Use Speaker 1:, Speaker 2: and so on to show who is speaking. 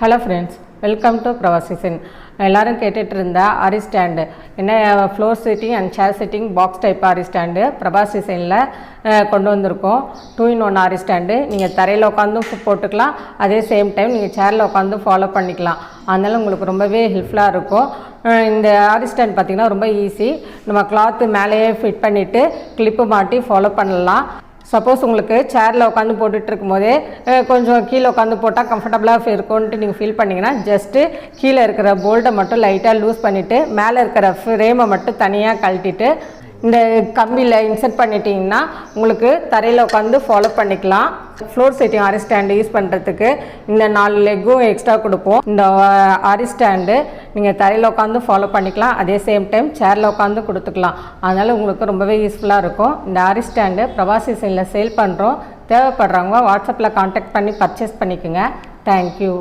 Speaker 1: Hello friends, welcome to Pravasi சென். எல்லோரும் கேட்டுட்டு இருந்தா ஆரி ஸ்டாண்டு என்ன floor sitting and chair sitting box type aari stand Prabhas டிசைனில் கொண்டு வந்திருக்கோம். 2-in-1 ஆரி ஸ்டாண்டு. நீங்கள் தரையில் உட்காந்தும் போட்டுக்கலாம், அதே சேம் டைம் நீங்கள் சேரில் உட்காந்து ஃபாலோ பண்ணிக்கலாம். அதனால் உங்களுக்கு ரொம்பவே ஹெல்ப்ஃபுல்லாக இருக்கும். இந்த ஆரி ஸ்டாண்ட் பார்த்திங்கன்னா ரொம்ப ஈஸி. நம்ம கிளாத்து மேலேயே ஃபிட் பண்ணிவிட்டு கிளிப்பு மாட்டி ஃபாலோ பண்ணலாம். சப்போஸ் உங்களுக்கு சேரில் உட்காந்து போட்டுட்டு இருக்கும்போதே கொஞ்சம் கீழே உட்காந்து போட்டால் கம்ஃபர்டபுளாக இருக்கும்ன்ட்டு நீங்கள் ஃபீல் பண்ணிங்கன்னா ஜஸ்ட்டு கீழே இருக்கிற போல்ட்டை மட்டும் லைட்டாக லூஸ் பண்ணிவிட்டு மேலே இருக்கிற ஃப்ரேமை மட்டும் தனியாக கழட்டிட்டு இந்த கம்பியில் இன்சர்ட் பண்ணிட்டீங்கன்னா உங்களுக்கு தரையில் உட்காந்து ஃபாலோ பண்ணிக்கலாம். ஃப்ளோர் சிட்டிங் ஆரி ஸ்டாண்டு யூஸ் பண்ணுறதுக்கு இந்த 4 லெக்கும் எக்ஸ்ட்ரா கொடுப்போம். இந்த ஆரி ஸ்டாண்டு நீங்கள் தரையில் உட்காந்து ஃபாலோ பண்ணிக்கலாம், அதே சேம் டைம் சேரில் உட்காந்து கொடுத்துக்கலாம். அதனால் உங்களுக்கு ரொம்பவே யூஸ்ஃபுல்லாக இருக்கும். இந்த ஆரி ஸ்டாண்டு பிரவாசி செல்லில் சேல் பண்ணுறோம். தேவைப்படுறவங்க வாட்ஸ்அப்பில் கான்டாக்ட் பண்ணி பர்ச்சேஸ் பண்ணிக்கோங்க. தேங்க்யூ.